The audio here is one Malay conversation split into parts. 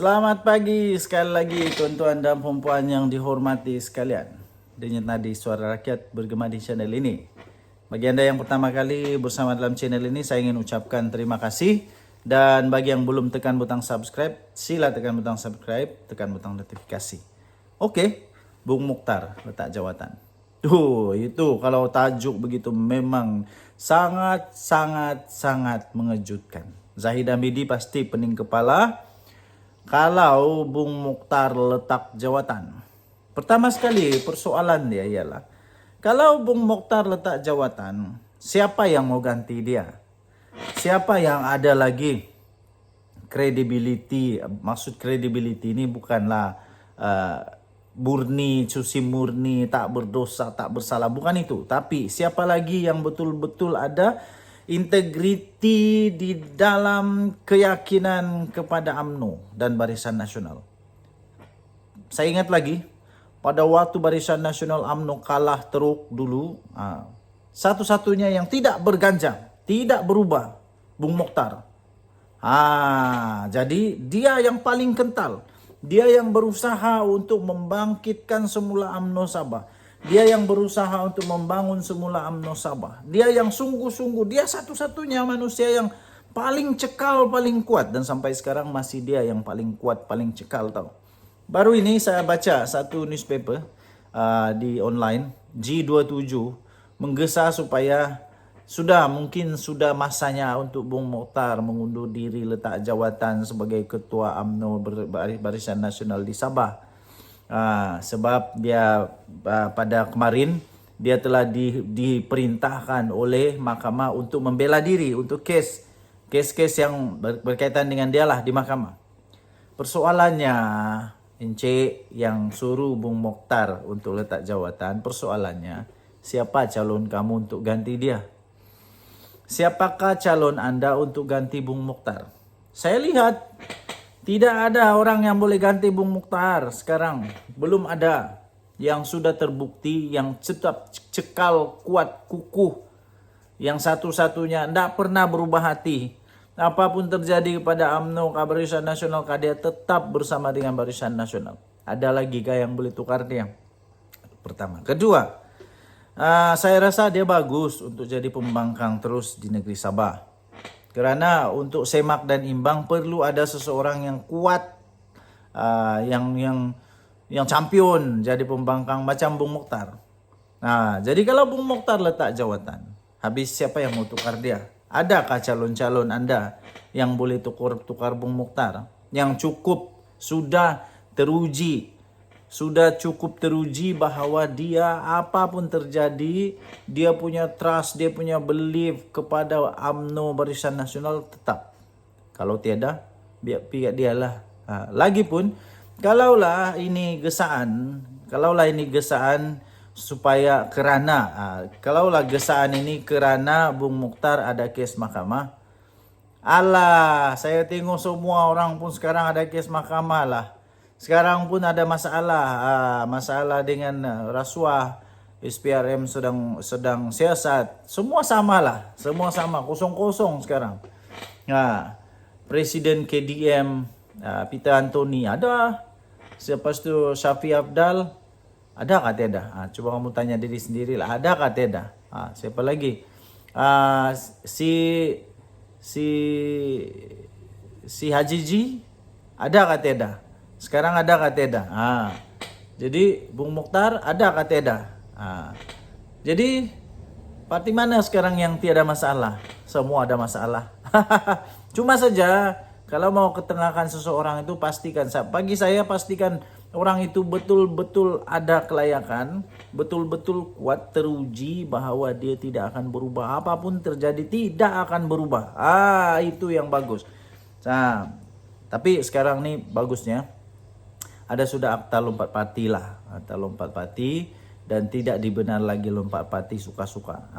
Selamat pagi sekali lagi tuan-tuan dan puan yang dihormati sekalian. Denyut nadi suara rakyat bergema di channel ini. Bagi anda yang pertama kali bersama dalam channel ini, saya ingin ucapkan terima kasih. Dan bagi yang belum tekan butang subscribe, sila tekan butang subscribe, tekan butang notifikasi. Oke, Bung Mukhtar letak jawatan. Tuh, itu kalau tajuk begitu memang sangat mengejutkan. Zahid Hamidi pasti pening kepala kalau Bung Mukhtar letak jawatan. Pertama sekali persoalan dia ialah, kalau Bung Mukhtar letak jawatan, siapa yang mau ganti dia? Siapa yang ada lagi credibility? Maksud credibility ini bukanlah murni, suci murni, tak berdosa, tak bersalah. Bukan itu. Tapi siapa lagi yang betul-betul ada integriti di dalam keyakinan kepada UMNO dan Barisan Nasional. Saya ingat lagi, pada waktu Barisan Nasional UMNO kalah teruk dulu, satu-satunya yang tidak berganjang, tidak berubah, Bung Mukhtar. Jadi dia yang paling kental. Dia yang berusaha untuk membangkitkan semula UMNO Sabah. Dia yang berusaha untuk membangun semula UMNO Sabah. Dia yang sungguh-sungguh, dia satu-satunya manusia yang paling cekal, paling kuat. Dan sampai sekarang masih dia yang paling kuat, paling cekal tau. Baru ini saya baca satu newspaper di online, G27, menggesa supaya mungkin sudah masanya untuk Bung Mukhtar mengundur diri letak jawatan sebagai Ketua UMNO Barisan Nasional di Sabah. Sebab dia pada kemarin dia telah diperintahkan oleh mahkamah untuk membela diri untuk kes yang berkaitan dengan dia lah di mahkamah. Persoalannya, Encik yang suruh Bung Mukhtar untuk letak jawatan, persoalannya siapa calon kamu untuk ganti dia? Siapakah calon Anda untuk ganti Bung Mukhtar? Saya lihat tidak ada orang yang boleh ganti Bung Mukhtar sekarang. Belum ada yang sudah terbukti, yang tetap cekal, kuat, kukuh. Yang satu-satunya tidak pernah berubah hati. Apapun terjadi kepada UMNO, Barisan Nasional, dia tetap bersama dengan Barisan Nasional. Ada lagi kah yang boleh tukar dia? Pertama. Kedua, saya rasa dia bagus untuk jadi pembangkang terus di negeri Sabah. Kerana untuk semak dan imbang perlu ada seseorang yang kuat, yang champion jadi pembangkang macam Bung Mukhtar. Jadi kalau Bung Mukhtar letak jawatan, habis siapa yang mau tukar dia? Adakah calon-calon Anda yang boleh tukar Bung Mukhtar? Yang sudah cukup teruji bahwa dia apapun terjadi, dia punya trust, dia punya belief kepada UMNO Barisan Nasional tetap. Kalau tiada, biar dialah. Lagipun, kalaulah ini gesaan supaya kalaulah gesaan ini kerana Bung Mukhtar ada kes mahkamah, saya tengok semua orang pun sekarang ada kes mahkamah lah. Sekarang pun ada masalah dengan rasuah, SPRM sedang siasat. Semua sama lah, kosong-kosong sekarang. Presiden KDM Peter Anthony ada, lepas tu Syafi Abdal ada kah tiada? Cuba kamu tanya diri sendiri lah, ada kah tiada? Siapa lagi? Si Haji Ji ada kah tiada? Sekarang ada kah tiada? Jadi Bung Mukhtar ada kah tiada? Jadi parti mana sekarang yang tiada masalah? Semua ada masalah. Cuma saja kalau mau ketengahkan seseorang itu pastikan orang itu betul-betul ada kelayakan, betul-betul kuat, teruji bahwa dia tidak akan berubah. Apapun terjadi tidak akan berubah. Itu yang bagus. Tapi sekarang nih bagusnya ada sudah akta lompat parti dan tidak dibenar lagi lompat parti suka-suka.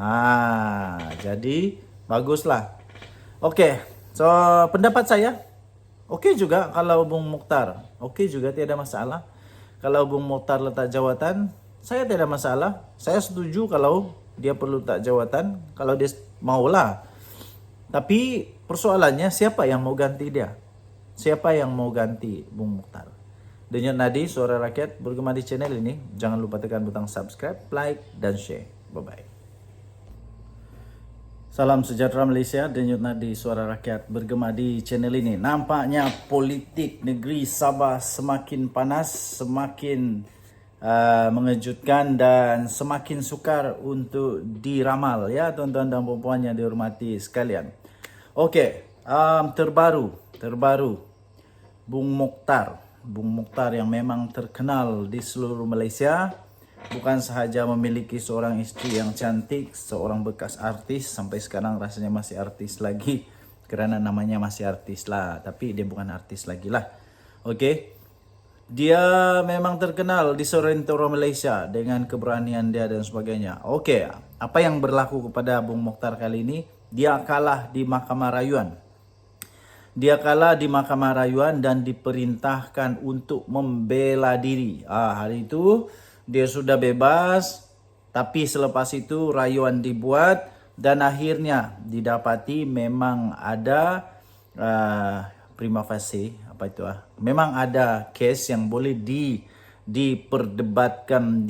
Jadi baguslah. Oke, so pendapat saya oke juga kalau Bung Mukhtar, oke juga tiada masalah. Kalau Bung Mukhtar letak jawatan, saya tidak masalah. Saya setuju kalau dia perlu letak jawatan, kalau dia maulah. Tapi persoalannya siapa yang mau ganti dia? Siapa yang mau ganti Bung Mokhtar? Denyut Nadi, Suara Rakyat, bergema di channel ini. Jangan lupa tekan butang subscribe, like, dan share. Bye-bye. Salam sejahtera Malaysia, Denyut Nadi, Suara Rakyat, bergema di channel ini. Nampaknya politik negeri Sabah semakin panas, semakin mengejutkan dan semakin sukar untuk diramal ya tuan-tuan dan puan-puan yang dihormati sekalian. Okey, terbaru Bung Mokhtar yang memang terkenal di seluruh Malaysia, bukan sahaja memiliki seorang isteri yang cantik, seorang bekas artis, sampai sekarang rasanya masih artis lagi kerana namanya masih artis lah, tapi dia bukan artis lagi lah. Okey. Dia memang terkenal di seluruh Malaysia dengan keberanian dia dan sebagainya. Okey, apa yang berlaku kepada Bung Mokhtar kali ini? Dia kalah di Mahkamah Rayuan. Dan diperintahkan untuk membela diri. Hari itu dia sudah bebas, tapi selepas itu rayuan dibuat dan akhirnya didapati memang ada prima facie, memang ada kes yang boleh diperdebatkan,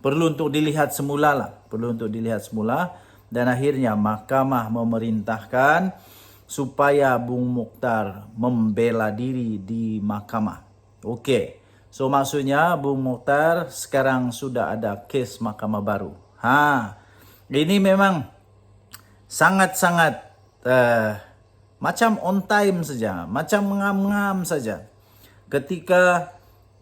perlu untuk dilihat semula, dan akhirnya mahkamah memerintahkan supaya Bung Mokhtar membela diri di mahkamah. Okey. So maksudnya Bung Mokhtar sekarang sudah ada kes mahkamah baru. Ini memang sangat-sangat macam on time saja, macam mengam-ngam saja. Ketika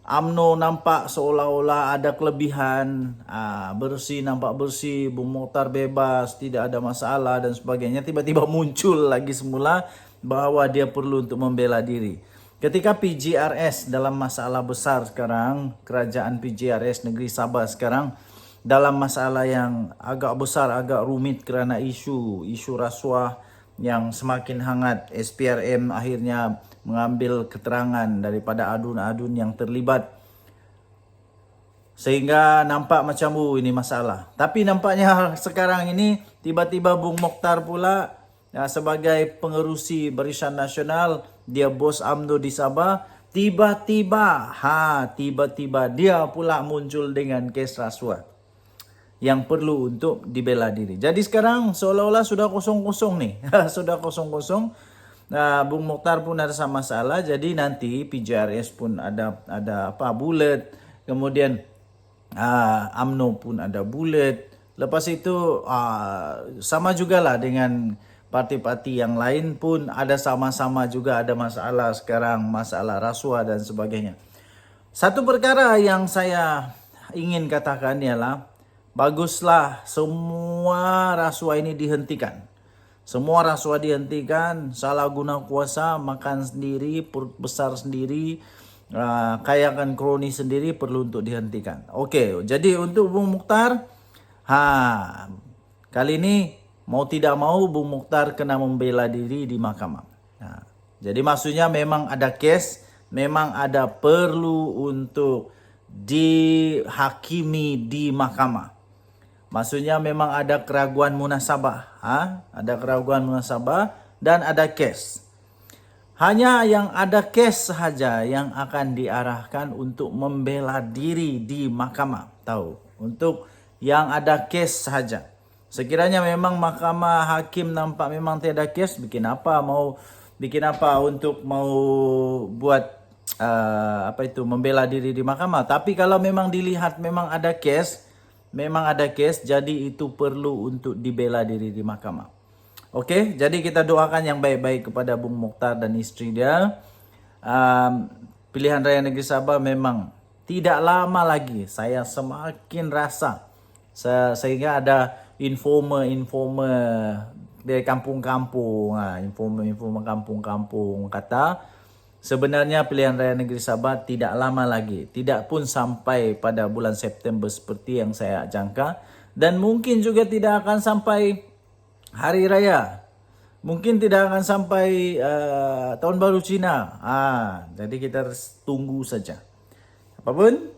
UMNO nampak seolah-olah ada kelebihan, nampak bersih, Bung Mokhtar bebas, tidak ada masalah dan sebagainya, tiba-tiba muncul lagi semula bahawa dia perlu untuk membela diri. Ketika PJRS dalam masalah besar sekarang, kerajaan PJRS negeri Sabah sekarang dalam masalah yang agak besar, agak rumit kerana isu rasuah yang semakin hangat. SPRM akhirnya mengambil keterangan daripada adun-adun yang terlibat, sehingga nampak macam ini masalah. Tapi nampaknya sekarang ini tiba-tiba Bung Mokhtar pula sebagai pengerusi Barisan Nasional, dia bos UMNO di Sabah, tiba-tiba dia pula muncul dengan kes rasuah yang perlu untuk dibela diri. Jadi sekarang seolah-olah sudah kosong-kosong nih. Sudah kosong-kosong. Bung Mokhtar pun ada masalah. Jadi nanti PJRS pun ada bulat. Kemudian UMNO pun ada bulat. Lepas itu sama jugalah dengan parti-parti yang lain pun ada sama-sama juga ada masalah sekarang. Masalah rasuah dan sebagainya. Satu perkara yang saya ingin katakan ialah, baguslah semua rasuah ini dihentikan. Salah guna kuasa, makan sendiri, perut besar sendiri, kayakan kroni sendiri perlu untuk dihentikan. Okey, jadi untuk Bung Mokhtar, kali ini mau tidak mau Bung Mokhtar kena membela diri di mahkamah. Jadi maksudnya memang ada kes, memang ada perlu untuk dihakimi di mahkamah. Maksudnya memang ada keraguan munasabah, dan ada kes. Hanya yang ada kes sahaja yang akan diarahkan untuk membela diri di mahkamah. Untuk yang ada kes sahaja. Sekiranya memang mahkamah hakim nampak memang tiada kes, bikin apa untuk mau buat membela diri di mahkamah. Tapi kalau memang dilihat memang ada kes, jadi itu perlu untuk dibela diri di mahkamah. Okey, jadi kita doakan yang baik-baik kepada Bung Mokhtar dan isteri dia. Pilihan Raya Negeri Sabah memang tidak lama lagi, saya semakin rasa. Sehingga ada informer dari kampung-kampung, informer kampung-kampung kata, sebenarnya pilihan raya negeri Sabah tidak lama lagi. Tidak pun sampai pada bulan September seperti yang saya jangka. Dan mungkin juga tidak akan sampai hari raya. Mungkin tidak akan sampai tahun baru Cina. Jadi kita tunggu saja. Apapun,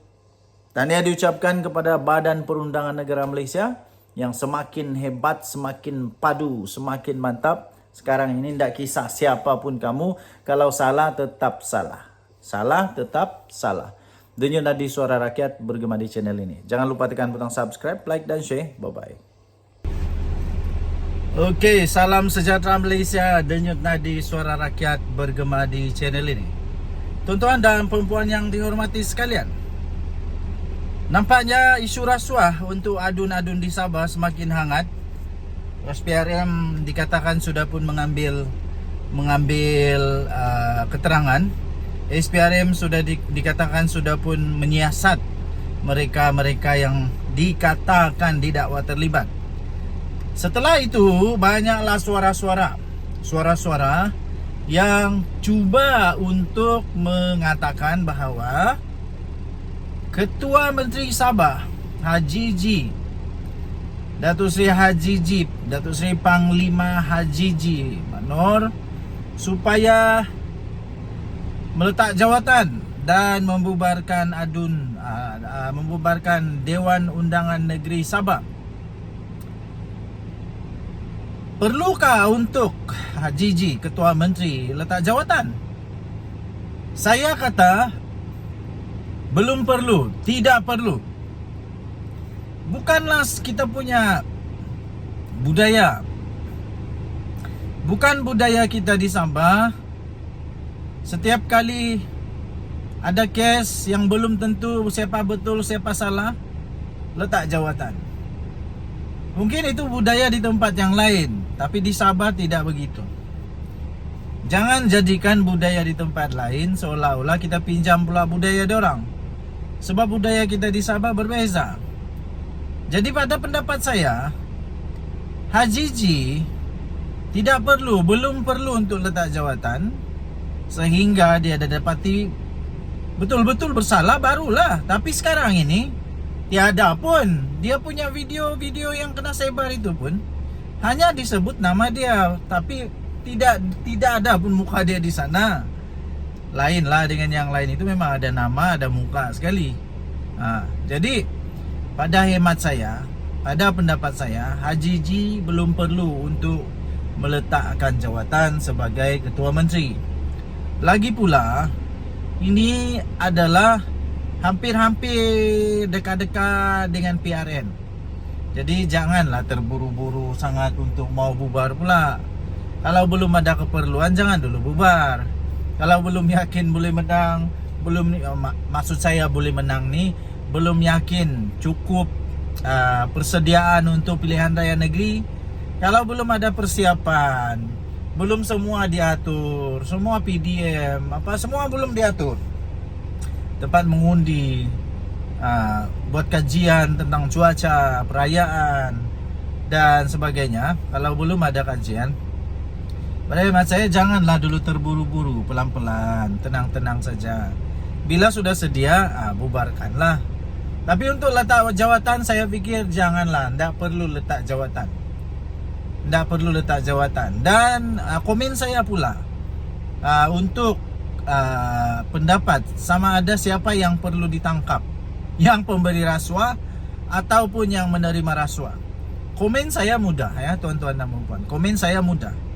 tahniah diucapkan kepada Badan Perundangan Negara Malaysia yang semakin hebat, semakin padu, semakin mantap. Sekarang ini tidak kisah siapapun kamu, kalau salah tetap salah. Salah tetap salah. Denyut Nadi Suara Rakyat bergema di channel ini. Jangan lupa tekan butang subscribe, like dan share. Bye-bye. Oke, salam sejahtera Malaysia. Denyut Nadi Suara Rakyat bergema di channel ini. Tuan-tuan dan perempuan yang dihormati sekalian, nampaknya isu rasuah untuk adun-adun di Sabah semakin hangat. SPRM dikatakan sudah pun mengambil keterangan. SPRM sudah dikatakan sudah pun menyiasat mereka-mereka yang dikatakan didakwa terlibat. Setelah itu banyaklah suara-suara yang cuba untuk mengatakan bahawa Ketua Menteri Sabah Haji G, Datuk Seri Haji G, Datuk Seri Panglima Haji G Manor, supaya meletak jawatan dan membubarkan membubarkan Dewan Undangan Negeri Sabah. Perlukah untuk Haji G, Ketua Menteri, letak jawatan? Saya kata belum perlu, tidak perlu. Bukanlah kita punya budaya. Bukan budaya kita di Sabah. Setiap kali ada kes yang belum tentu siapa betul siapa salah, letak jawatan. Mungkin itu budaya di tempat yang lain, tapi di Sabah tidak begitu. Jangan jadikan budaya di tempat lain seolah-olah kita pinjam pula budaya dorang. Sebab budaya kita di Sabah berbeza. Jadi pada pendapat saya, Haji G belum perlu untuk letak jawatan sehingga dia dapati betul-betul bersalah, barulah. Tapi sekarang ini tiada pun. Dia punya video-video yang kena sebar itu pun hanya disebut nama dia, tapi tidak ada pun muka dia di sana. Lainlah dengan yang lain, itu memang ada nama, ada muka sekali. Jadi pada hemat saya, pada pendapat saya, Haji G belum perlu untuk meletakkan jawatan sebagai Ketua Menteri. Lagi pula, ini adalah hampir-hampir dekat-dekat dengan PRN. Jadi janganlah terburu-buru sangat untuk mau bubar pula. Kalau belum ada keperluan, jangan dulu bubar. Kalau belum yakin boleh menang, maksud saya boleh menang ni, belum yakin cukup persediaan untuk pilihan raya negeri, kalau belum ada persiapan, belum semua diatur, semua PDM, semua belum diatur, tempat mengundi, buat kajian tentang cuaca, perayaan dan sebagainya. Kalau belum ada kajian, pada hemat saya janganlah dulu terburu-buru, pelan-pelan, tenang-tenang saja. Bila sudah sedia, bubarkanlah. Tapi untuk letak jawatan, saya fikir janganlah, tidak perlu letak jawatan. Tidak perlu letak jawatan. Dan komen saya pula untuk pendapat sama ada siapa yang perlu ditangkap, yang pemberi rasuah ataupun yang menerima rasuah. Komen saya mudah ya tuan-tuan dan puan. Komen saya mudah.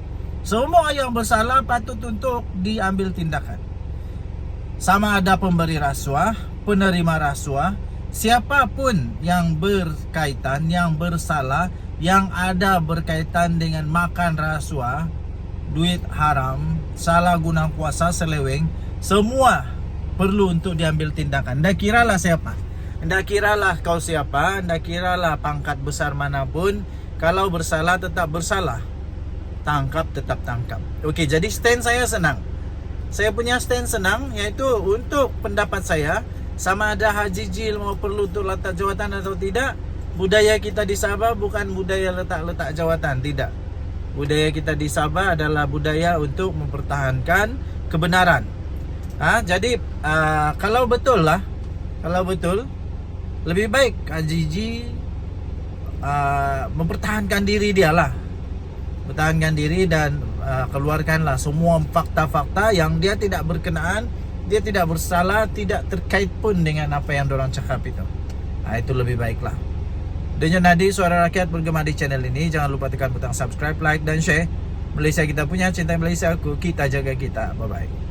Semua yang bersalah patut untuk diambil tindakan. Sama ada pemberi rasuah, penerima rasuah, siapapun yang berkaitan, yang bersalah, yang ada berkaitan dengan makan rasuah, duit haram, salah guna kuasa, seleweng, semua perlu untuk diambil tindakan. Ndak kiralah siapa, ndak kiralah kau siapa, ndak kiralah pangkat besar manapun, kalau bersalah tetap bersalah, tangkap tetap tangkap. Okey, jadi stand saya senang. Saya punya stand senang, iaitu untuk pendapat saya, sama ada Haji G mau perlu untuk letak jawatan atau tidak. Budaya kita di Sabah bukan budaya letak-letak jawatan, tidak. Budaya kita di Sabah adalah budaya untuk mempertahankan kebenaran. Jadi kalau betul, lebih baik Haji G mempertahankan diri dia lah. Pertahankan diri dan keluarkanlah semua fakta-fakta yang dia tidak berkenaan, dia tidak bersalah, tidak terkait pun dengan apa yang dorang cakap itu. Itu lebih baiklah. Denyut Nadi Suara Rakyat bergema di channel ini. Jangan lupa tekan butang subscribe, like dan share. Malaysia kita punya, cintai Malaysia aku, kita jaga kita. Bye bye.